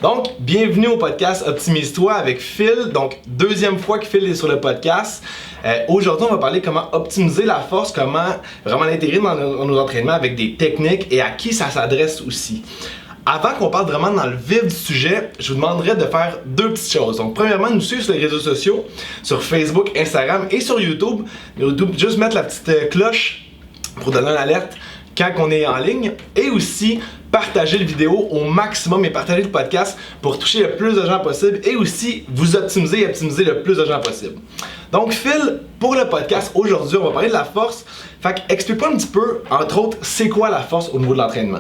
Donc, bienvenue au podcast Optimise-toi avec Phil. Donc, deuxième fois que Phil est sur le podcast. Aujourd'hui, on va parler comment optimiser la force, comment vraiment l'intégrer dans nos entraînements avec des techniques et à qui ça s'adresse aussi. Avant qu'on parle vraiment dans le vif du sujet, je vous demanderais de faire deux petites choses. Donc, premièrement, nous suivre sur les réseaux sociaux, sur Facebook, Instagram et sur YouTube. Juste mettre la petite cloche pour donner une alerte quand on est en ligne. Et aussi, partager la vidéo au maximum et partager le podcast pour toucher le plus de gens possible et aussi vous optimiser et optimiser le plus de gens possible. Donc, Phil, pour le podcast, aujourd'hui, on va parler de la force. Fait que, explique-moi un petit peu, entre autres, c'est quoi la force au niveau de l'entraînement?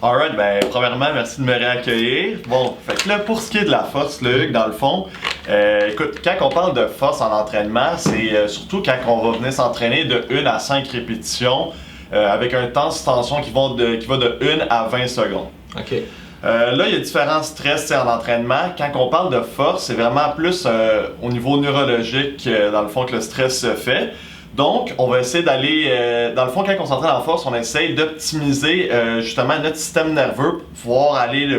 Alright, ben premièrement, merci de me réaccueillir. Bon, fait que là, pour ce qui est de la force, là, Hugues, dans le fond, écoute, quand on parle de force en entraînement, c'est surtout quand on va venir s'entraîner de 1 à 5 répétitions avec un temps de tension qui va de 1 à 20 secondes. OK. Là, il y a différents stress en entraînement. Quand on parle de force, c'est vraiment plus au niveau neurologique, dans le fond, que le stress se fait. Donc, on va essayer d'aller, dans le fond, quand on s'entraîne en force, on essaye d'optimiser justement notre système nerveux pour pouvoir aller de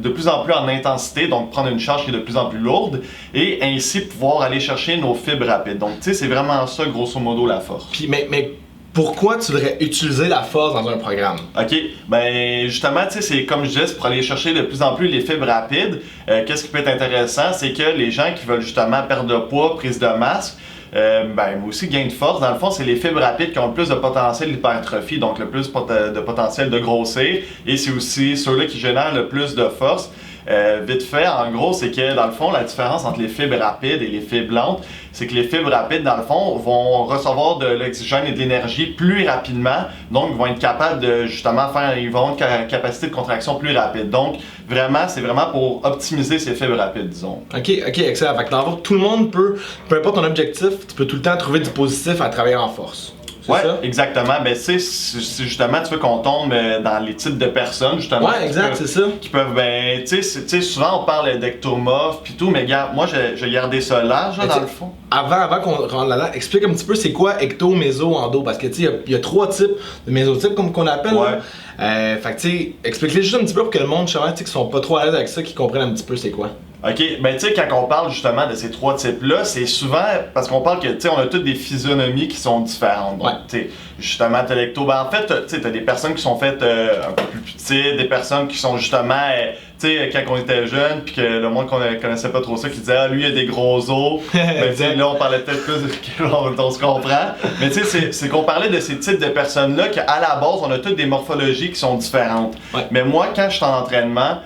plus en plus en intensité, donc prendre une charge qui est de plus en plus lourde et ainsi pouvoir aller chercher nos fibres rapides. Donc, tu sais, c'est vraiment ça, grosso modo, la force. Puis, mais pourquoi tu devrais utiliser la force dans un programme? OK, ben justement, tu sais, c'est comme je disais, c'est pour aller chercher de plus en plus les fibres rapides. Qu'est-ce qui peut être intéressant, c'est que les gens qui veulent justement perdre de poids, prise de masse, ben aussi gain de force, dans le fond, c'est les fibres rapides qui ont le plus de potentiel d'hypertrophie, donc le plus de potentiel de grossir, et c'est aussi ceux-là qui génèrent le plus de force. Vite fait, en gros, c'est que dans le fond, la différence entre les fibres rapides et les fibres lentes, c'est que les fibres rapides, dans le fond, vont recevoir de l'oxygène et de l'énergie plus rapidement, donc ils vont être capables de justement ils vont avoir une capacité de contraction plus rapide. Donc, vraiment, c'est vraiment pour optimiser ces fibres rapides, disons. Ok, excellent. Fait que dans le fond, tout le monde peut, peu importe ton objectif, tu peux tout le temps trouver du positif à travailler en force. Ouais, ça? exactement. Ben, c'est justement, tu veux qu'on tombe dans les types de personnes, justement. Ouais, exact, c'est ça. Qui peuvent, ben, tu sais, souvent on parle d'ectomorphes pis tout, mais regarde, moi, j'ai gardé ça large, dans le fond. Avant qu'on rentre là-dedans, explique un petit peu c'est quoi ecto, méso, endo, parce que tu sais, il y a 3 types de mésotypes comme qu'on appelle. Ouais. Fait que tu sais, explique-les juste un petit peu pour que le monde, tu sais, qui sont pas trop à l'aise avec ça, qui comprennent un petit peu c'est quoi. OK, ben tu sais, quand on parle justement de ces 3 types-là, c'est souvent parce qu'on parle que, tu sais, on a toutes des physionomies qui sont différentes. Donc, ouais. Tu sais, justement, t'as l'ecto, ben en fait, tu sais, t'as des personnes qui sont faites un peu plus petites, des personnes qui sont justement, tu sais, quand on était jeune, puis que le monde qu'on connaissait pas trop ça, qui disait, ah, lui, il a des gros os. Ben, tu sais, là, on parlait peut-être plus on se comprend. Mais tu sais, c'est qu'on parlait de ces types de personnes-là, qu'à la base, on a toutes des morphologies qui sont différentes. Ouais. Mais moi, quand je suis en entraînement,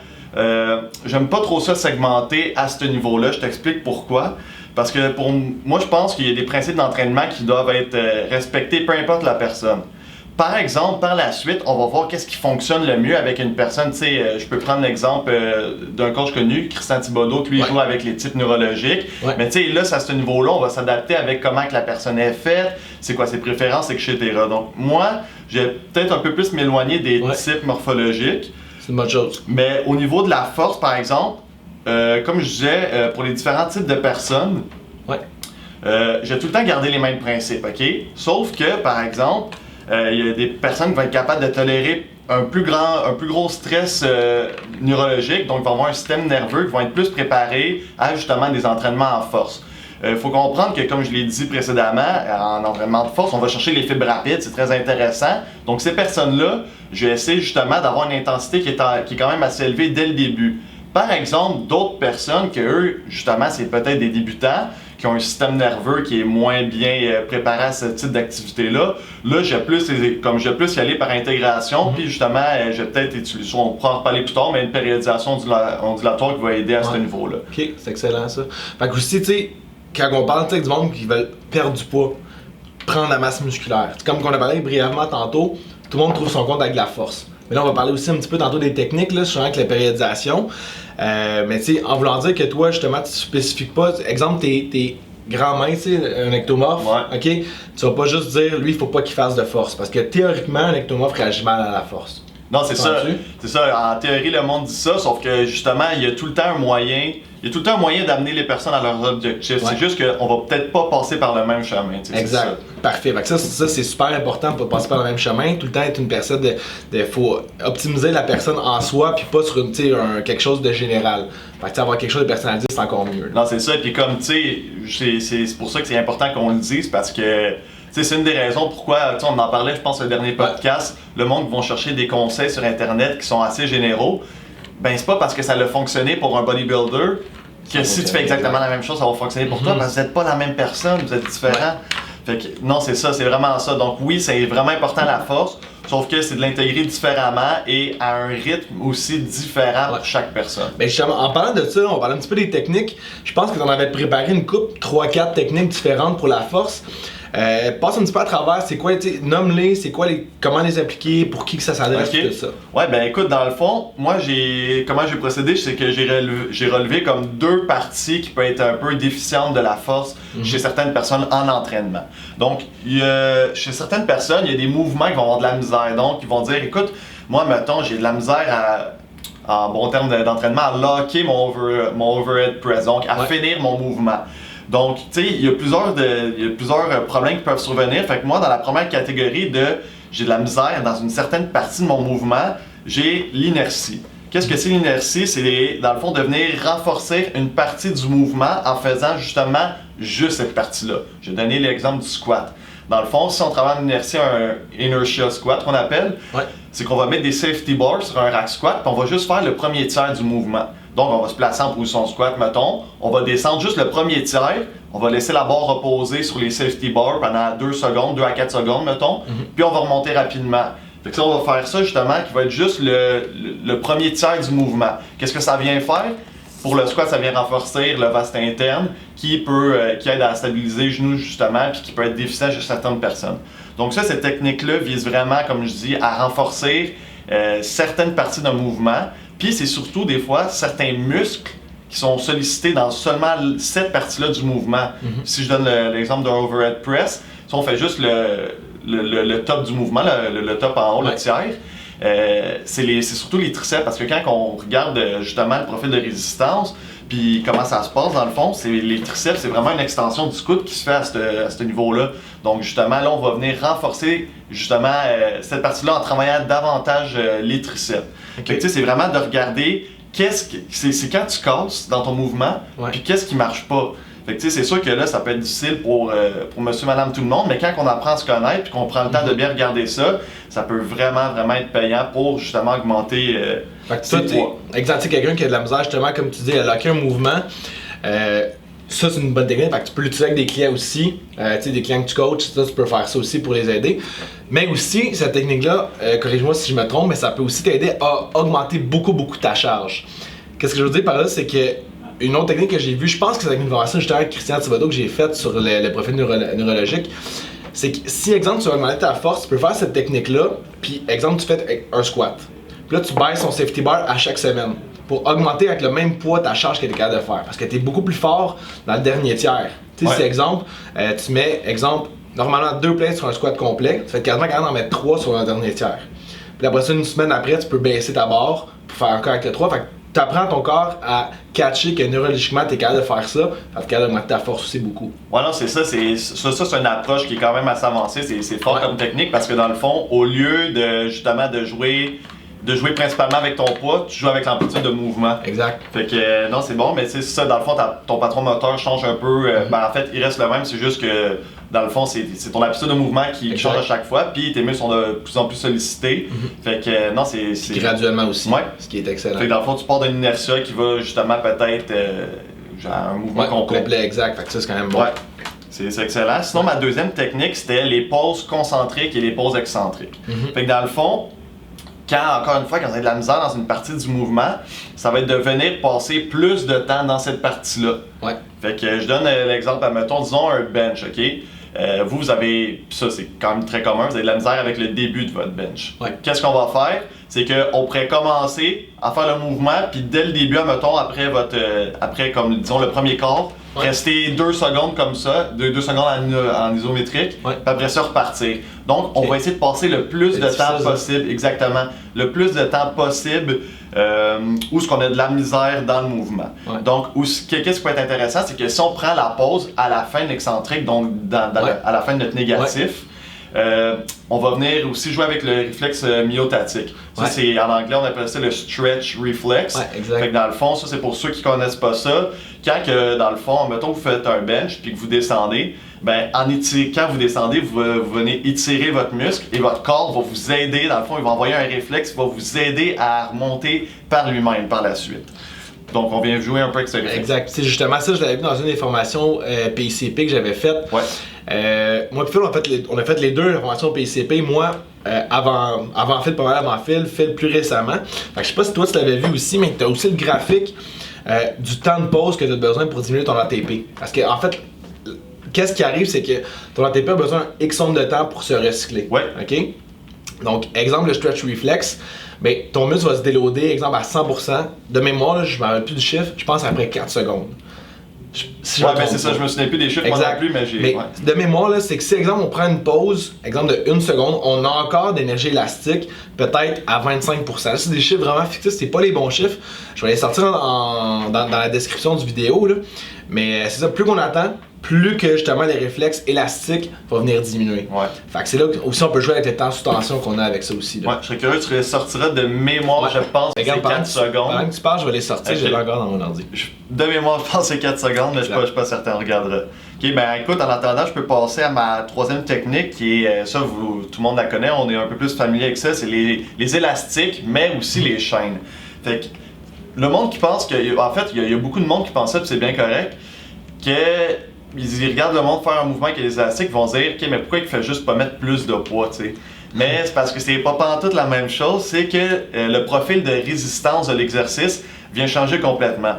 j'aime pas trop ça segmenter à ce niveau-là. Je t'explique pourquoi. Parce que pour moi, je pense qu'il y a des principes d'entraînement qui doivent être respectés, peu importe la personne. Par exemple, par la suite, on va voir qu'est-ce qui fonctionne le mieux avec une personne. Tu sais, je peux prendre l'exemple d'un coach connu, Christian Thibodeau, qui lui joue avec les types neurologiques. Ouais. Mais tu sais, là, à ce niveau-là, on va s'adapter avec comment que la personne est faite, c'est quoi ses préférences, etc. Donc, moi, j'ai peut-être un peu plus m'éloigner des types morphologiques. C'est une bonne chose. Mais au niveau de la force, par exemple, comme je disais, pour les différents types de personnes, j'ai tout le temps gardé les mêmes principes, OK? Sauf que, par exemple, il y a des personnes qui vont être capables de tolérer un plus gros stress neurologique, donc ils vont avoir un système nerveux qui vont être plus préparés à justement des entraînements en force. Il faut comprendre que, comme je l'ai dit précédemment, en entraînement de force, on va chercher les fibres rapides, c'est très intéressant. Donc ces personnes-là, je vais essayer justement d'avoir une intensité qui est quand même assez élevée dès le début. Par exemple, d'autres personnes que eux, justement, c'est peut-être des débutants, qui ont un système nerveux qui est moins bien préparé à ce type d'activité-là. Là, je vais plus y aller par intégration, puis justement, je vais peut-être utiliser, on pourra en reparler plus tard, mais une périodisation ondulatoire qui va aider à ce niveau-là. Ok, c'est excellent ça. Fait que aussi, tu sais, quand on parle du monde qui veut perdre du poids, prendre la masse musculaire, comme on a parlé brièvement tantôt, tout le monde trouve son compte avec la force. Mais là, on va parler aussi un petit peu tantôt des techniques, là, sur avec la périodisation. Mais tu sais, en voulant dire que toi, justement, tu spécifiques pas, exemple, tes grands-mains, tu sais, un ectomorphe, ok? Tu vas pas juste dire, lui, il faut pas qu'il fasse de force. Parce que théoriquement, un ectomorphe réagit mal à la force. Non, c'est ça. C'est ça. En théorie, le monde dit ça, sauf que justement, il y a tout le temps un moyen. Il y a tout le temps un moyen d'amener les personnes à leurs objectifs. Ouais. C'est juste qu'on va peut-être pas passer par le même chemin. Exact. Parfait. Fait que ça, c'est super important pour passer par le même chemin. Tout le temps être une personne faut optimiser la personne en soi, puis pas sur quelque chose de général. Fait que avoir quelque chose de personnalisé, c'est encore mieux. Non, c'est ça. Puis comme tu sais, c'est pour ça que c'est important qu'on le dise, parce que c'est une des raisons pourquoi, on en parlait, je pense, au dernier podcast, le monde va chercher des conseils sur Internet qui sont assez généraux. Ben, c'est pas parce que ça a fonctionné pour un bodybuilder que si tu fais exactement la même chose, ça va fonctionner pour toi, parce que vous n'êtes pas la même personne, vous êtes différents. Fait que, non, c'est ça, c'est vraiment ça. Donc oui, c'est vraiment important la force, sauf que c'est de l'intégrer différemment et à un rythme aussi différent pour chaque personne. Ben justement, en parlant de ça, on parle un petit peu des techniques. Je pense que tu en avais préparé une couple, 3-4 techniques différentes pour la force. Passe un petit peu à travers, c'est quoi, nomme-les, c'est quoi comment les appliquer, pour qui que ça s'adresse, tout ça. Ouais, ben écoute, dans le fond, moi comment j'ai procédé, c'est que j'ai relevé comme 2 parties qui peuvent être un peu déficientes de la force chez certaines personnes en entraînement. Donc, chez certaines personnes, il y a des mouvements qui vont avoir de la misère. Donc, ils vont dire, écoute, moi, mettons, j'ai de la misère en bon terme d'entraînement, à locker mon overhead press, donc à finir mon mouvement. Donc, tu sais, il y a plusieurs problèmes qui peuvent survenir. Fait que moi, dans la première catégorie j'ai de la misère dans une certaine partie de mon mouvement, j'ai l'inertie. Qu'est-ce que c'est l'inertie? C'est, dans le fond, de venir renforcer une partie du mouvement en faisant justement juste cette partie-là. Je vais donner l'exemple du squat. Dans le fond, si on travaille en inertie, un inertia squat qu'on appelle, c'est qu'on va mettre des safety bars sur un rack squat, puis on va juste faire le premier tiers du mouvement. Donc, on va se placer en position squat, mettons. On va descendre juste le premier tiers. On va laisser la barre reposer sur les safety bars pendant 2 secondes, 2 à 4 secondes, mettons. Puis, on va remonter rapidement. Fait que ça, on va faire ça, justement, qui va être juste le premier tiers du mouvement. Qu'est-ce que ça vient faire? Pour le squat, ça vient renforcer le vaste interne qui aide à stabiliser les genoux, justement, puis qui peut être déficient chez certaines personnes. Donc ça, cette technique-là vise vraiment, comme je dis, à renforcer certaines parties d'un mouvement. Puis c'est surtout des fois certains muscles qui sont sollicités dans seulement cette partie-là du mouvement. Si je donne l'exemple d'un overhead press, si on fait juste le top du mouvement, le top en haut, le tiers, c'est surtout les triceps, parce que quand on regarde justement le profil de résistance, puis comment ça se passe dans le fond, les triceps, c'est vraiment une extension du coude qui se fait à ce niveau-là. Donc justement, là, on va venir renforcer justement cette partie-là en travaillant davantage les triceps. Fait que tu sais, c'est vraiment de regarder c'est quand tu casses dans ton mouvement, puis qu'est-ce qui marche pas. Fait que tu sais, c'est sûr que là, ça peut être difficile pour monsieur, madame, tout le monde, mais quand on apprend à se connaître, puis qu'on prend le temps de bien regarder ça, ça peut vraiment être payant pour justement augmenter ses poids. Exact, quelqu'un qui a de la misère, justement, comme tu dis, à locker un mouvement, ça c'est une bonne technique, fait que tu peux l'utiliser avec des clients aussi, des clients que tu coaches, ça, tu peux faire ça aussi pour les aider. Mais aussi, cette technique-là, corrige-moi si je me trompe, mais ça peut aussi t'aider à augmenter beaucoup ta charge. Qu'est-ce que je veux dire par là, c'est que une autre technique que j'ai vue, je pense que c'est avec une conversation justement avec Christian Thibodeau que j'ai faite sur le profil neurologique, c'est que si, exemple, tu veux augmenter ta force, tu peux faire cette technique-là, puis, exemple, tu fais un squat. Puis là, tu baisses ton safety bar à chaque semaine pour augmenter avec le même poids ta charge que tu es capable de faire. Parce que tu es beaucoup plus fort dans le dernier tiers. Tu sais, si, exemple, tu mets, normalement 2 plates sur un squat complet, tu fais quasiment capable d'en mettre 3 sur le dernier tiers. Puis après ça, une semaine après, tu peux baisser ta barre pour faire encore avec le 3. Fait que tu apprends ton corps à catcher que neurologiquement tu es capable de faire ça, tu es capable d'augmenter ta force aussi beaucoup. Ouais, non, c'est ça, c'est une approche qui est quand même assez avancée, c'est fort comme technique, parce que dans le fond, au lieu de justement de jouer principalement avec ton poids, tu joues avec l'amplitude de mouvement. Exact. Fait que non, c'est bon, mais c'est ça, dans le fond, ton patron moteur change un peu. En fait, il reste le même, c'est juste que dans le fond, c'est ton amplitude de mouvement qui change à chaque fois, puis tes muscles sont de plus en plus sollicités. Fait que non, c'est graduellement aussi, ce qui est excellent. Fait que dans le fond, tu pars d'une inertia qui va justement peut-être genre un mouvement complet. Exact. Fait que ça, c'est quand même bon. Ouais. C'est excellent. Sinon, ma deuxième technique, c'était les pauses concentriques et les pauses excentriques. Fait que dans le fond, encore une fois, quand vous avez de la misère dans une partie du mouvement, ça va être de venir passer plus de temps dans cette partie-là. Fait que je donne l'exemple, mettons, disons un bench, ok? Vous avez, ça c'est quand même très commun, vous avez de la misère avec le début de votre bench. Qu'est-ce qu'on va faire? c'est qu'on pourrait commencer à faire le mouvement, puis dès le début, admettons, après comme disons le premier quart, rester 2 secondes comme ça, 2 secondes en isométrique, puis après ça repartir. Donc, on va essayer de passer le plus de temps possible, exactement, le plus de temps possible où est-ce qu'on a de la misère dans le mouvement. Donc, qu'est-ce qui peut être intéressant, c'est que si on prend la pause à la fin de l'excentrique, donc à la fin de notre négatif, on va venir aussi jouer avec le réflexe myotatique. Ça, c'est en anglais, on appelle ça le stretch reflex. Fait que dans le fond, ça c'est pour ceux qui connaissent pas ça. Quand dans le fond, mettons que vous faites un bench puis que vous descendez, ben quand vous descendez, vous venez étirer votre muscle et votre corps va vous aider. Dans le fond, il va envoyer un réflexe qui va vous aider à remonter par lui-même par la suite. Donc, on vient jouer un peu avec ce réflexe. Exact. C'est justement ça, je l'avais vu dans une des formations PICP que j'avais faites. Moi et Phil, on a fait les deux, la formation PICP. Moi, avant Phil, pas mal avant Phil plus récemment. Fait que je sais pas si toi tu l'avais vu aussi, mais tu as aussi le graphique du temps de pause que tu as besoin pour diminuer ton ATP. Parce que en fait, qu'est-ce qui arrive, c'est que ton ATP a besoin d'un X nombre de temps pour se recycler. OK? Donc, exemple, le stretch reflex, ben, ton muscle va se déloader, exemple, à 100%. De mémoire, là, je ne me rappelle plus du chiffre, je pense après 4 secondes. Ben c'est ça, je me souviens plus des chiffres moi non plus, mais j'ai. De mémoire, là, c'est que si, exemple, on prend une pause, exemple de 1 seconde, on a encore d'énergie élastique, peut-être à 25%. Là, c'est des chiffres vraiment fictifs, c'est pas les bons chiffres. Je vais les sortir dans la description du vidéo, là. Mais c'est ça, plus qu'on attend, plus que justement les réflexes élastiques vont venir diminuer. Fait que c'est là aussi on peut jouer avec les temps sous tension qu'on a avec ça aussi. Là. Je serais curieux, tu les sortiras de mémoire, je pense que c'est 4 secondes. Pendant que tu parles, je vais les sortir, je l'ai encore dans mon ordi. De mémoire, je pense que c'est 4 secondes, mais je suis pas certain, on regardera. Ok, ben écoute, en attendant, je peux passer à ma troisième technique qui est, ça, tout le monde la connaît, on est un peu plus familier avec ça, c'est les élastiques, mais aussi les chaînes. Fait que le monde qui pense que, en fait, il y a beaucoup de monde qui pense ça, puis c'est bien correct, ils regardent le monde faire un mouvement avec les élastiques, ils vont se dire, ok, mais pourquoi il fait juste pas mettre plus de poids, tu sais? Mais c'est parce que c'est pas pantoute la même chose, c'est que le profil de résistance de l'exercice vient changer complètement.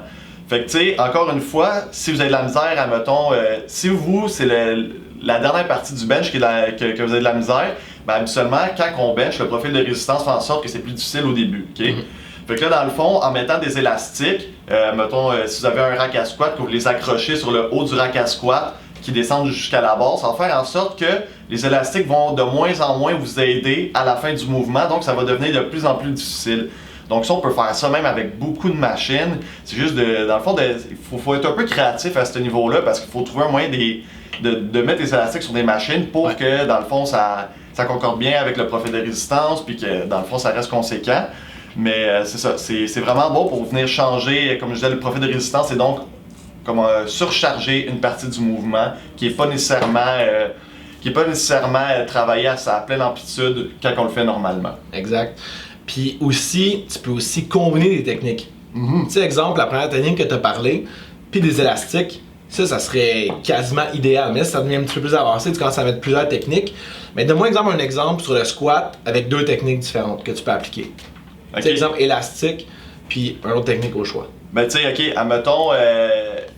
Fait que, tu sais, encore une fois, si vous avez de la misère, admettons, si c'est la dernière partie du bench que vous avez de la misère, ben habituellement, quand on bench, le profil de résistance fait en sorte que c'est plus difficile au début, ok? Fait que là, dans le fond, en mettant des élastiques, mettons, si vous avez un rack à squat, que vous les accrochez sur le haut du rack à squat, qui descendent jusqu'à la base, ça va faire en sorte que les élastiques vont de moins en moins vous aider à la fin du mouvement, donc ça va devenir de plus en plus difficile. Donc ça, on peut faire ça même avec beaucoup de machines. C'est juste, dans le fond, il faut être un peu créatif à ce niveau-là, parce qu'il faut trouver un moyen de mettre des élastiques sur des machines pour que, dans le fond, ça concorde bien avec le profil de résistance, puis que, dans le fond, ça reste conséquent. Mais c'est ça, c'est vraiment bon pour venir changer, comme je disais, le profil de résistance et donc comme surcharger une partie du mouvement qui n'est pas nécessairement travaillé à sa pleine amplitude quand on le fait normalement. Exact. Puis aussi, tu peux aussi combiner des techniques. Tu sais, exemple, la première technique que tu as parlé, puis des élastiques, ça serait quasiment idéal. Mais ça devient un petit peu plus avancé, tu commences à mettre plusieurs techniques. Mais donne-moi un exemple sur le squat avec 2 techniques différentes que tu peux appliquer. Okay. Exemple élastique, puis une autre technique au choix. Ben tu sais, ok, admettons,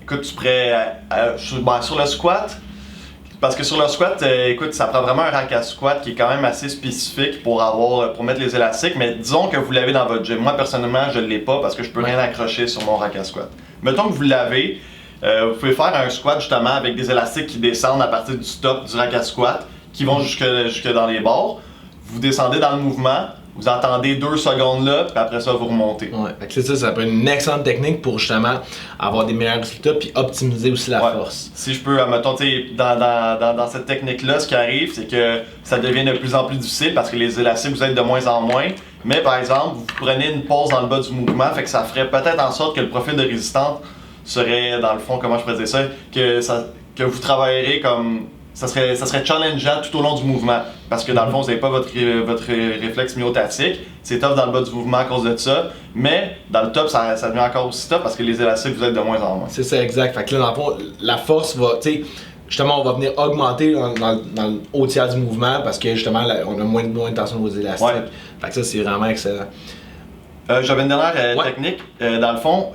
écoute, tu pourrais, sur le squat, parce que sur le squat, écoute, ça prend vraiment un rack à squat qui est quand même assez spécifique pour mettre les élastiques, mais disons que vous l'avez dans votre gym. Moi, personnellement, je ne l'ai pas parce que je peux rien accrocher sur mon rack à squat. Mettons que vous l'avez, vous pouvez faire un squat justement avec des élastiques qui descendent à partir du top du rack à squat, qui vont jusque dans les bords. Vous descendez dans le mouvement. Vous entendez 2 secondes là, puis après ça, vous remontez. C'est ça peut être une excellente technique pour justement avoir des meilleurs résultats puis optimiser aussi la force. Si je peux, mettons, dans cette technique-là, ce qui arrive, c'est que ça devient de plus en plus difficile parce que les élastiques vous aident de moins en moins. Mais par exemple, vous prenez une pause dans le bas du mouvement, fait que ça ferait peut-être en sorte que le profil de résistance serait, dans le fond, comment je pourrais dire ça, que vous travaillerez comme. Ça serait challengeant tout au long du mouvement. Parce que dans le fond, vous n'avez pas votre réflexe myotatique. C'est tough dans le bas du mouvement à cause de ça. Mais dans le top, ça devient encore aussi tough parce que les élastiques vous aident de moins en moins. C'est ça, exact. Fait que là, dans le fond, la force va, tu sais, justement, on va venir augmenter dans le haut tiers du mouvement parce que justement, on a moins de tension aux élastiques. Fait que ça, c'est vraiment excellent. J'avais une dernière technique. Dans le fond,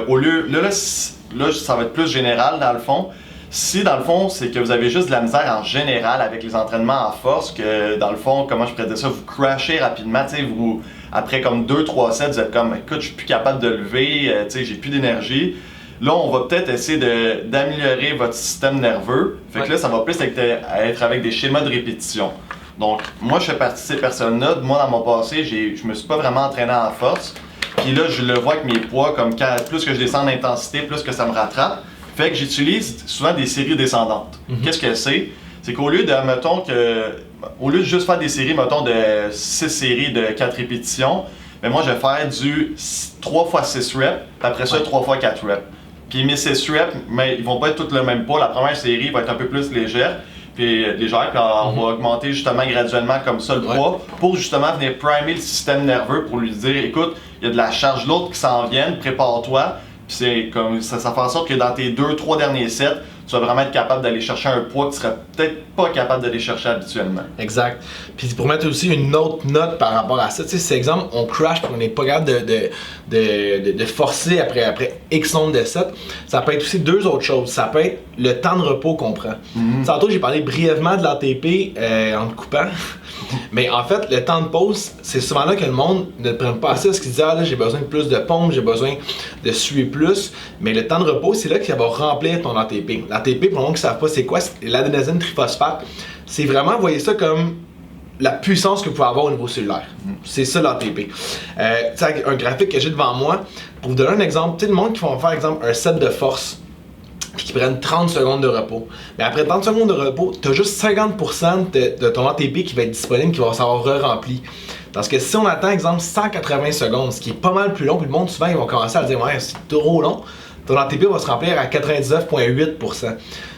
au lieu. Là, ça va être plus général dans le fond. Si dans le fond, c'est que vous avez juste de la misère en général avec les entraînements en force, que dans le fond, comment je pourrais dire ça, vous crashez rapidement, tu sais, après comme 2-3 sets, vous êtes comme, écoute, je suis plus capable de lever, j'ai plus d'énergie. Là, on va peut-être essayer d'améliorer votre système nerveux. Fait que là, ça va plus être avec des schémas de répétition. Donc, moi, je fais partie de ces personnes-là. Moi, dans mon passé, je me suis pas vraiment entraîné en force. Puis là, je le vois avec mes poids, comme plus que je descends en intensité, plus que ça me rattrape. Fait que j'utilise souvent des séries descendantes. Qu'est-ce que c'est? C'est qu'au lieu de, juste faire des séries, mettons, de 6 séries de 4 répétitions, mais moi, je vais faire du 3 x 6 reps, après ça, 3 x 4 reps. Puis mes 6 reps, mais ils vont pas être tous le même poids. La première série va être un peu plus légère, puis on va augmenter justement graduellement comme ça le poids pour justement venir primer le système nerveux pour lui dire, écoute, il y a de la charge lourde qui s'en vient, prépare-toi. Puis c'est comme ça fait en sorte que dans tes 2-3 derniers sets, tu vas vraiment être capable d'aller chercher un poids que tu serais peut-être pas capable d'aller chercher habituellement. Exact. Puis pour mettre aussi une autre note par rapport à ça, tu sais, c'est exemple, on crash puis on n'est pas capable de forcer après X nombre de sets. Ça peut être aussi deux autres choses. Ça peut être le temps de repos qu'on prend. Tantôt, j'ai parlé brièvement de l'ATP en te coupant. Mais en fait, le temps de pause, c'est souvent là que le monde ne prenne pas assez parce qu'il dit, ah là, j'ai besoin de plus de pompe, j'ai besoin de suer plus. Mais le temps de repos, c'est là que ça va remplir ton ATP. L'ATP, pour le monde qui ne savent pas c'est quoi, c'est l'adénosine triphosphate. C'est vraiment, voyez ça comme la puissance que vous pouvez avoir au niveau cellulaire. C'est ça l'ATP. Un graphique que j'ai devant moi, pour vous donner un exemple, tu sais, le monde qui va faire, exemple, un set de force, puis qui prennent 30 secondes de repos. Mais après 30 secondes de repos, tu as juste 50% de ton ATP qui va être disponible, qui va s'avoir re-rempli. Parce que si on attend, exemple, 180 secondes, ce qui est pas mal plus long, puis le monde, souvent, ils vont commencer à dire « Ouais, c'est trop long », ton ATP va se remplir à 99,8%.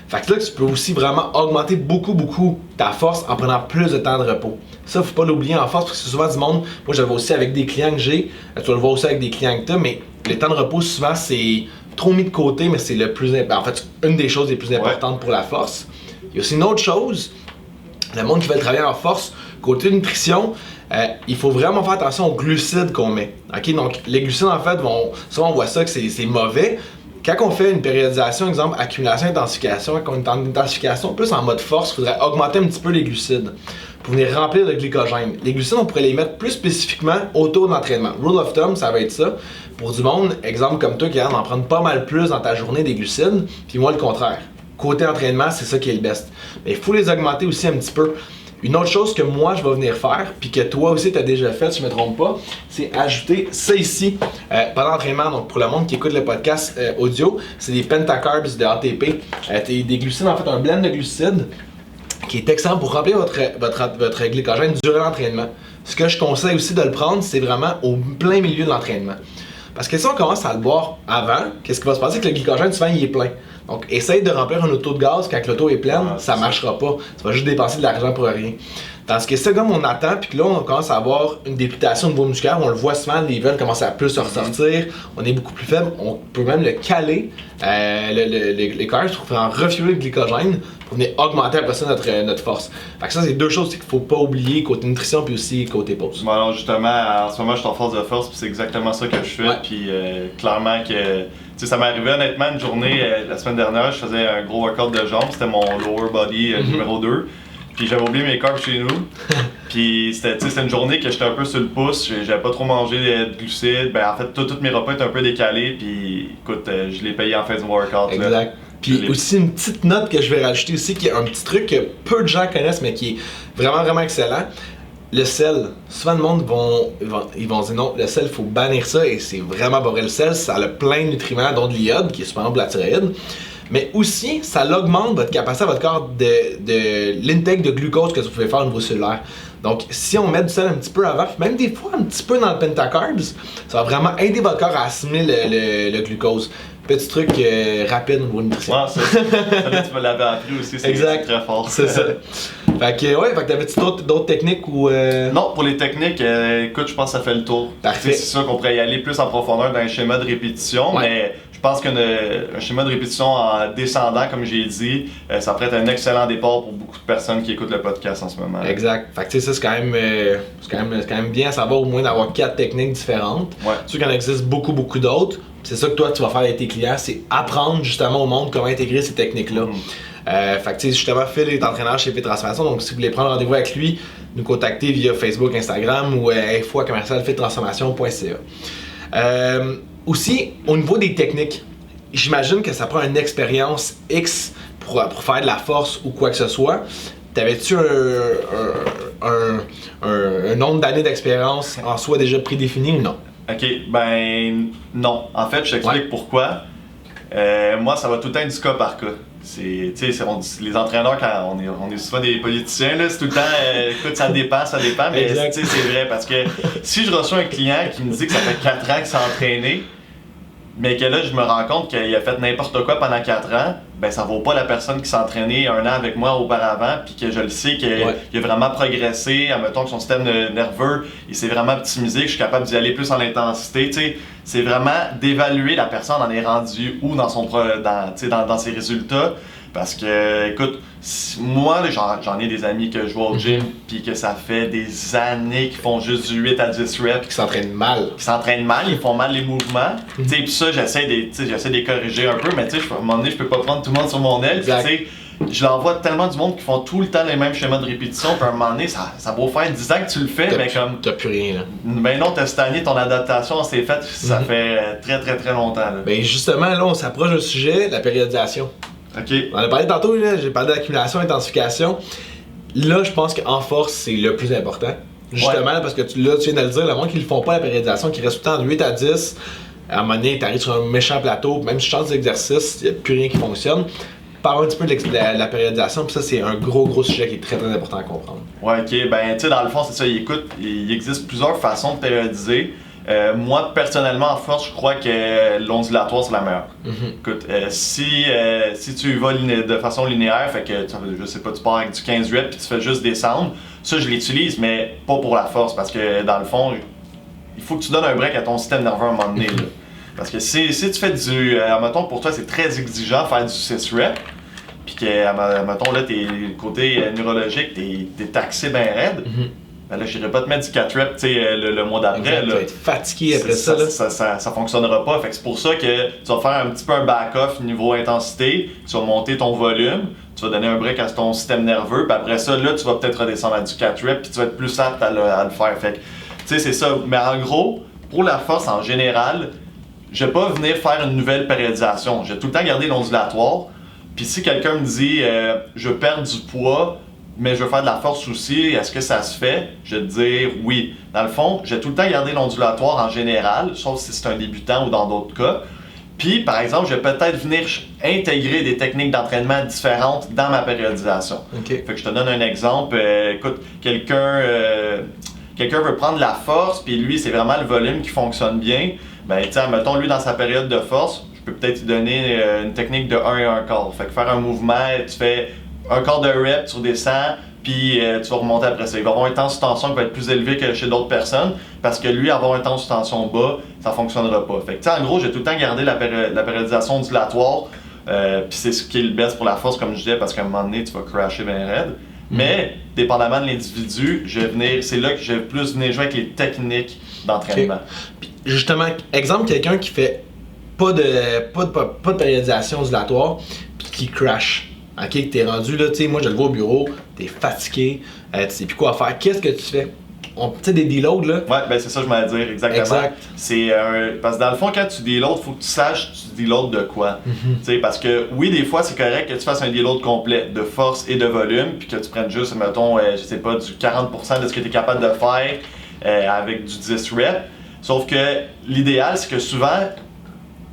Fait que là, tu peux aussi vraiment augmenter beaucoup ta force en prenant plus de temps de repos. Ça, faut pas l'oublier en force, parce que c'est souvent du monde, moi je le vois aussi avec des clients que j'ai, tu vas le voir aussi avec des clients que tu as, mais le temps de repos, souvent, c'est trop mis de côté, mais c'est le plus important. En fait, une des choses les plus importantes pour la force. Il y a aussi une autre chose, le monde qui veut travailler en force, côté nutrition, il faut vraiment faire attention aux glucides qu'on met. Okay? Donc, les glucides, en fait, souvent on voit ça que c'est mauvais. Quand on fait une périodisation, exemple accumulation, intensification, quand on est en intensification, plus en mode force, il faudrait augmenter un petit peu les glucides pour venir remplir le glycogène. Les glucides, on pourrait les mettre plus spécifiquement autour de l'entraînement. Rule of thumb, ça va être ça. Pour du monde, exemple comme toi, qui a d'en prendre pas mal plus dans ta journée des glucides, puis moi le contraire. Côté entraînement, c'est ça qui est le best. Mais il faut les augmenter aussi un petit peu. Une autre chose que moi je vais venir faire, puis que toi aussi tu as déjà fait, si je me trompe pas, c'est ajouter ça ici pendant l'entraînement. Donc pour le monde qui écoute le podcast audio, c'est des pentacarbs de ATP. Des glucides, en fait un blend de glucides qui est excellent pour remplir votre glycogène durant l'entraînement. Ce que je conseille aussi de le prendre, c'est vraiment au plein milieu de l'entraînement. Parce que si on commence à le boire avant, qu'est-ce qui va se passer? Que le glycogène, souvent, il est plein. Donc, essaye de remplir un auto de gaz quand l'auto est pleine, ça marchera pas. Tu vas juste dépenser de l'argent pour rien. Tandis que c'est comme on attend, puis que là, on commence à avoir une déplitation au niveau musculaire, on le voit souvent, les veines commencent à plus se ressortir, on est beaucoup plus faible, on peut même le caler, les carbs, pour en refueler le glycogène, pour venir augmenter après ça notre force. Fait que ça, c'est deux choses qu'il faut pas oublier, côté nutrition, puis aussi côté pause. Bon, alors justement, en ce moment, je suis en force de force, puis c'est exactement ça que je fais, puis clairement que... Tu sais, ça m'est arrivé honnêtement une journée, la semaine dernière, je faisais un gros workout de jambes, c'était mon lower body numéro 2. Puis j'avais oublié mes carbs chez nous. Puis c'était une journée que j'étais un peu sur le pouce, j'avais pas trop mangé de glucides. Ben en fait, tous mes repas étaient un peu décalés. Puis écoute, je l'ai payé en fin de workout. Exact. Là. Puis aussi une petite note que je vais rajouter aussi, qui est un petit truc que peu de gens connaissent, mais qui est vraiment excellent. Le sel. Souvent le monde ils vont dire non, le sel, il faut bannir ça et c'est vraiment pas vrai. Le sel, ça a plein de nutriments, dont de l'iode, qui est super bon pour la thyroïde. Mais aussi, ça augmente votre capacité à votre corps de l'intake de glucose que vous pouvez faire au niveau cellulaire. Donc, si on met du sel un petit peu avant, même des fois un petit peu dans le pentacarbs, ça va vraiment aider votre corps à assimiler le glucose. Petit truc rapide au niveau nutrition. Ouais, ça tu me l'avais appris aussi, c'est très fort. C'est ça. Fait que t'avais-tu d'autres techniques ou Non, pour les techniques, écoute, je pense que ça fait le tour. Parfait. C'est sûr qu'on pourrait y aller plus en profondeur dans un schéma de répétition, mais je pense qu'un schéma de répétition en descendant, comme j'ai dit, ça pourrait être un excellent départ pour beaucoup de personnes qui écoutent le podcast en ce moment. Exact. Fait que tu sais, ça c'est quand même bien à savoir au moins d'avoir 4 techniques différentes. Ouais. C'est sûr qu'il en existe beaucoup d'autres. C'est ça que toi tu vas faire avec tes clients, c'est apprendre justement au monde comment intégrer ces techniques-là. Fait que tu sais, justement, Phil est entraîneur chez Fit Transformation, donc si vous voulez prendre rendez-vous avec lui, nous contacter via Facebook, Instagram ou info@fittransformation.ca. Aussi, au niveau des techniques, j'imagine que ça prend une expérience X pour faire de la force ou quoi que ce soit. T'avais-tu un nombre d'années d'expérience en soi déjà prédéfini ou non? Ok, ben non. En fait, je t'explique pourquoi. Moi, ça va tout le temps du cas par cas. Les entraîneurs, quand on est souvent des politiciens, là, c'est tout le temps, écoute, ça dépend, mais c'est vrai, parce que si je reçois un client qui me dit que ça fait 4 ans qu'il s'est entraîné, mais que là, je me rends compte qu'il a fait n'importe quoi pendant 4 ans, ben ça vaut pas la personne qui s'est entraînée 1 an avec moi auparavant, puis que je le sais qu'il a vraiment progressé, admettons que son système nerveux, il s'est vraiment optimisé, que je suis capable d'y aller plus en intensité, tu sais. C'est vraiment d'évaluer la personne en est rendue où dans ses résultats. Parce que, écoute, moi, j'en ai des amis que je vois au gym, puis que ça fait des années qu'ils font juste du 8 à 10 reps. Qui s'entraînent mal. Ils font mal les mouvements. Tu sais, puis ça, j'essaie de les corriger un peu, mais tu sais, à un moment donné, je peux pas prendre tout le monde sur mon aile. Tu sais, je leur vois tellement du monde qui font tout le temps les mêmes schémas de répétition, puis à un moment donné, ça va faire 10 ans que tu le fais, mais comme. T'as plus rien, là. Ben non, t'as cette année, ton adaptation s'est faite, ça fait très très très longtemps, là. Ben justement, là, on s'approche d'un sujet, la périodisation. Ok. On a parlé tantôt, là, j'ai parlé d'accumulation, intensification. Là, je pense qu'en force, c'est le plus important. Justement, là, parce que tu viens de le dire, le monde qui ne font pas la périodisation, qui reste tout le temps de 8 à 10, à un moment donné, tu arrives sur un méchant plateau, même si tu changes d'exercice, il n'y a plus rien qui fonctionne. Parle un petit peu de la périodisation, puis ça, c'est un gros sujet qui est très important à comprendre. Ouais, ok. Ben, tu sais, dans le fond, c'est ça. Il existe plusieurs façons de périodiser. Moi, personnellement, en force, je crois que l'ondulatoire, c'est la meilleure. Écoute, si tu y vas de façon linéaire, fait que, je sais pas, tu pars avec du 15 reps puis tu fais juste descendre, ça, je l'utilise, mais pas pour la force, parce que, dans le fond, il faut que tu donnes un break à ton système nerveux à un moment donné, là. Parce que si tu fais admettons, pour toi, c'est très exigeant faire du 6 reps, puis que, admettons, là, côté neurologique, t'es taxé bien raide, ben là, je n'irai pas te mettre du 4 reps le mois d'après. Tu vas être fatigué après ça. Ça fonctionnera pas. Fait que c'est pour ça que tu vas faire un petit peu un back-off niveau intensité, tu vas monter ton volume, tu vas donner un break à ton système nerveux, puis après ça, là, tu vas peut-être redescendre à du 4 reps, puis tu vas être plus apte à le faire. Fait que, tu sais, c'est ça. Mais en gros, pour la force en général, je vais pas venir faire une nouvelle périodisation. Je vais tout le temps garder l'ondulatoire. Puis si quelqu'un me dit je perds du poids, mais je veux faire de la force aussi, est-ce que ça se fait? Je vais te dire oui. Dans le fond, je vais tout le temps garder l'ondulatoire en général, sauf si c'est un débutant ou dans d'autres cas. Puis, par exemple, je vais peut-être venir intégrer des techniques d'entraînement différentes dans ma périodisation. Okay. Fait que je te donne un exemple. Écoute, quelqu'un veut prendre la force, puis lui, c'est vraiment le volume qui fonctionne bien. Ben, tu sais, mettons, lui, dans sa période de force, je peux peut-être lui donner une technique de 1 et 1 quart. Fait que faire un mouvement, tu fais un quart de rep, tu redescends, puis tu vas remonter après ça. Il va avoir un temps sous tension qui va être plus élevé que chez d'autres personnes, parce que lui, avoir un temps sous tension bas, ça fonctionnera pas. Fait que, en gros, j'ai tout le temps gardé la périodisation ondulatoire, puis c'est ce qui est le best pour la force, comme je disais, parce qu'à un moment donné, tu vas crasher bien raide. Mais, dépendamment de l'individu, c'est là que je vais plus venir jouer avec les techniques d'entraînement. Puis, justement, exemple, quelqu'un qui fait pas de périodisation ondulatoire, puis qui crash. Ok, que t'es rendu là, tu sais, moi je le vois au bureau, t'es fatigué, tu sais plus quoi faire. Qu'est-ce que tu fais? Tu sais, des deloads là? Ouais, ben c'est ça que je m'allais dire, exactement. Exact. Parce que dans le fond, quand tu deloads, il faut que tu saches tu deloads de quoi. Tu sais, parce que oui, des fois, c'est correct que tu fasses un deload complet de force et de volume, puis que tu prennes juste, mettons, je sais pas, du 40% de ce que tu es capable de faire avec du 10 reps. Sauf que l'idéal, c'est que souvent,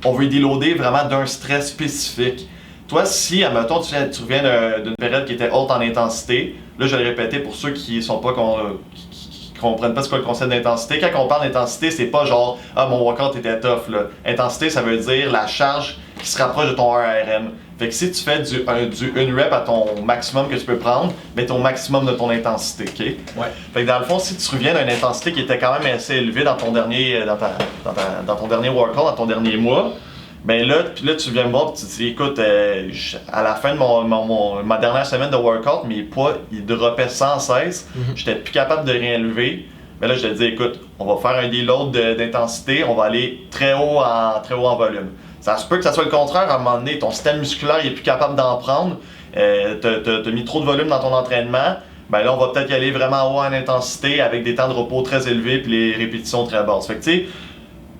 on veut deloader vraiment d'un stress spécifique. Toi, si, admettons, tu reviens d'une période qui était haute en intensité, là, je vais le répéter pour ceux qui sont pas qui comprennent pas ce qu'est le concept d'intensité. Quand on parle d'intensité, c'est pas genre « Ah, mon workout était tough », là. Intensité, ça veut dire la charge qui se rapproche de ton RRM. Fait que si tu fais du 1 rep à ton maximum que tu peux prendre, ben ton maximum de ton intensité, OK? Ouais. Fait que dans le fond, si tu reviens d'une intensité qui était quand même assez élevée dans ton dernier, dans ton dernier workout, dans ton dernier mois, ben là, tu viens me voir et tu te dis, écoute, à la fin de ma dernière semaine de workout, mes poids, ils droppaient 116, j'étais plus capable de rien lever. Mais là, je te dis, écoute, on va faire un deload d'intensité, on va aller très haut en volume. Ça se peut que ça soit le contraire, à un moment donné, ton système musculaire il est plus capable d'en prendre, t'as mis trop de volume dans ton entraînement, ben là, on va peut-être y aller vraiment haut en intensité avec des temps de repos très élevés puis les répétitions très basses. Fait que tu sais,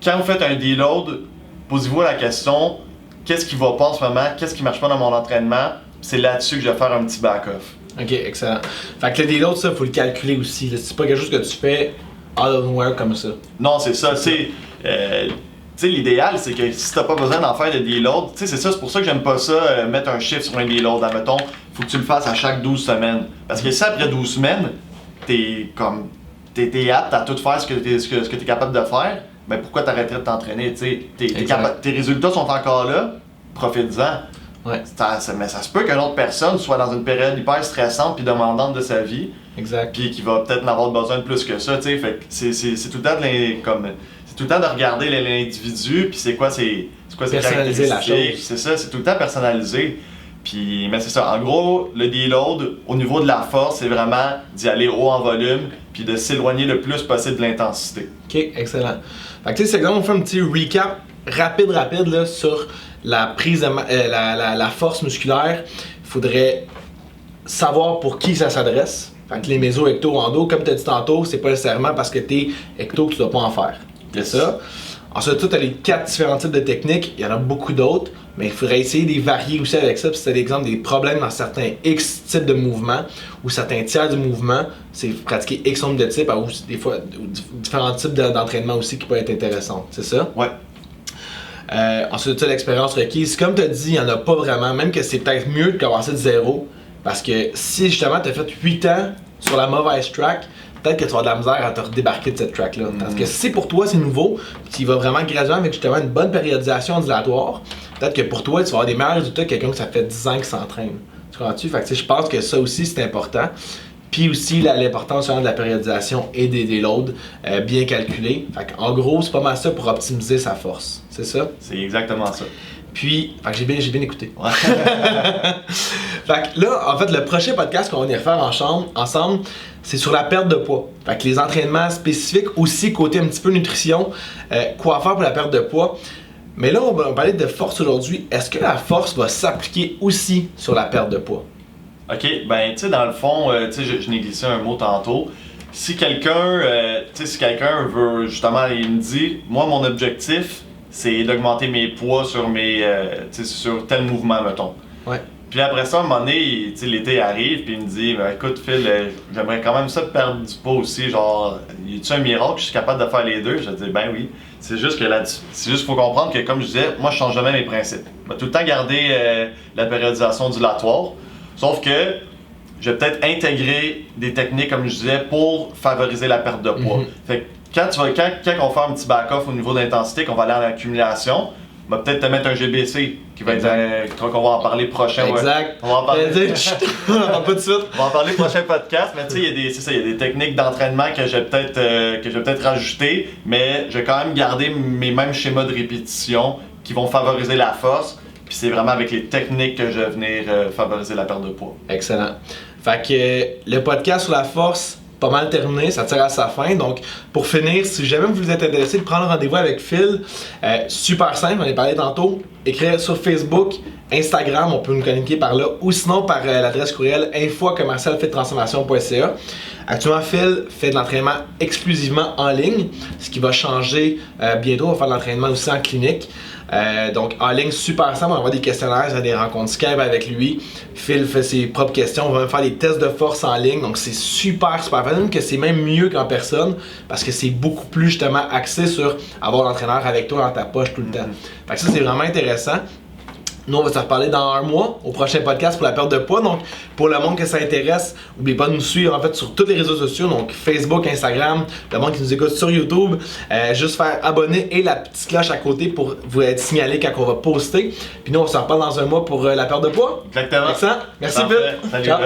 quand vous faites un deload, posez-vous la question, qu'est-ce qui va pas en ce moment, qu'est-ce qui marche pas dans mon entraînement, c'est là-dessus que je vais faire un petit back-off. Ok, excellent. Fait que le deload, ça, faut le calculer aussi. C'est pas quelque chose que tu fais out of nowhere comme ça. Non, c'est ça. Tu sais, l'idéal, c'est que si t'as pas besoin d'en faire de deload, tu sais, c'est ça, c'est pour ça que j'aime pas ça, mettre un chiffre sur un deload. Admettons, faut que tu le fasses à chaque 12 semaines. Parce que si après 12 semaines, t'es apte à tout faire ce que t'es capable de faire, ben pourquoi t'arrêterais de t'entraîner, tu sais? Tes résultats sont encore là, profite-en. Ouais. Mais ça se peut qu'une autre personne soit dans une période hyper stressante puis demandante de sa vie. Exact. Puis qui va peut-être en avoir besoin de plus que ça, tu sais. Fait que c'est tout le temps c'est tout le temps de regarder l'individu, puis c'est quoi ses personnaliser la caractéristiques. chose. C'est ça, c'est tout le temps personnalisé. Puis, mais c'est ça, en gros, le deload, au niveau de la force, c'est vraiment d'y aller haut en volume, puis de s'éloigner le plus possible de l'intensité. Ok, excellent. Fait que tu sais, c'est exemple, on fait un petit recap rapide là, sur la prise de la force musculaire. Il faudrait savoir pour qui ça s'adresse. Fait que les méso, ecto, endo, comme tu as dit tantôt, c'est pas nécessairement parce que t'es ecto que tu dois pas en faire. C'est ça. Ensuite, tu as les 4 différents types de techniques. Il y en a beaucoup d'autres, mais il faudrait essayer de les varier aussi avec ça. Puis c'est l'exemple des problèmes dans certains X types de mouvements ou certains tiers du mouvement, c'est pratiquer X nombre de types ou des fois différents types d'entraînement aussi qui peuvent être intéressants. C'est ça? Ouais. Ensuite, tu as l'expérience requise. Comme tu as dit, il n'y en a pas vraiment, même que c'est peut-être mieux de commencer de zéro. Parce que si justement tu as fait 8 ans sur la mauvaise track, peut-être que tu vas avoir de la misère à te redébarquer de cette track-là. Parce que si pour toi c'est nouveau, puis tu vas vraiment graduer avec justement une bonne périodisation ondulatoire, peut-être que pour toi tu vas avoir des meilleurs résultats que quelqu'un que ça fait 10 ans qui s'entraîne. Tu comprends-tu? Fait que je pense que ça aussi c'est important. Puis aussi l'importance de la périodisation et des deloads bien calculés. Fait en gros, c'est pas mal ça pour optimiser sa force. C'est ça? C'est exactement ça. Puis, fait que j'ai bien écouté. Ouais. Fait que là, en fait, le prochain podcast qu'on va y refaire ensemble, c'est sur la perte de poids. Fait que les entraînements spécifiques, aussi côté un petit peu nutrition, quoi faire pour la perte de poids. Mais là, on va parler de force aujourd'hui. Est-ce que la force va s'appliquer aussi sur la perte de poids? Ok, ben tu sais, dans le fond, tu sais, je n'ai glissé un mot tantôt. Si quelqu'un veut, justement, il me dit, moi, mon objectif, c'est d'augmenter mes poids sur sur tel mouvement, mettons. Ouais. Puis après ça, à un moment donné, l'été arrive, puis il me dit, ben, écoute Phil, j'aimerais quand même ça perdre du poids aussi, genre, y a-tu un miracle, je suis capable de faire les deux? Je dis, ben oui. C'est juste qu'il faut comprendre que, comme je disais, moi je change jamais mes principes. Je vais tout le temps garder la périodisation ondulatoire, sauf que je vais peut-être intégrer des techniques, comme je disais, pour favoriser la perte de poids. Fait que quand on va faire un petit back-off au niveau d'intensité, qu'on va aller en accumulation, on va peut-être te mettre un GBC qui va être qu'on va en parler prochain. Exact. Ouais. On va en parler. Pas de suite. On va en parler prochain podcast, mais tu sais, il y a des techniques d'entraînement que je vais peut-être rajouter, mais je vais quand même garder mes mêmes schémas de répétition qui vont favoriser la force. Puis c'est vraiment avec les techniques que je vais venir favoriser la perte de poids. Excellent. Fait que le podcast sur la force, pas mal terminé, ça tire à sa fin. Donc, pour finir, si jamais vous êtes intéressé de prendre rendez-vous avec Phil, super simple, on en a parlé tantôt, écrire sur Facebook, Instagram, on peut nous communiquer par là, ou sinon par l'adresse courriel info@fittransformation.ca. Actuellement, Phil fait de l'entraînement exclusivement en ligne, ce qui va changer bientôt, on va faire de l'entraînement aussi en clinique. Donc en ligne, super simple, on envoie des questionnaires, des rencontres Skype avec lui. Phil fait ses propres questions, on va même faire des tests de force en ligne, donc c'est super facile, que c'est même mieux qu'en personne parce que c'est beaucoup plus justement axé sur avoir l'entraîneur avec toi dans ta poche tout le temps. Fait que ça c'est vraiment intéressant. Nous, on va se reparler dans un mois au prochain podcast pour la perte de poids. Donc, pour le monde que ça intéresse, n'oubliez pas de nous suivre en fait sur tous les réseaux sociaux, donc Facebook, Instagram, le monde qui nous écoute sur YouTube. Juste faire abonner et la petite cloche à côté pour vous être signalé quand on va poster. Puis nous, on se reparle dans un mois pour la perte de poids. Exactement. Excellent. Merci, Phil. Salut. Ciao.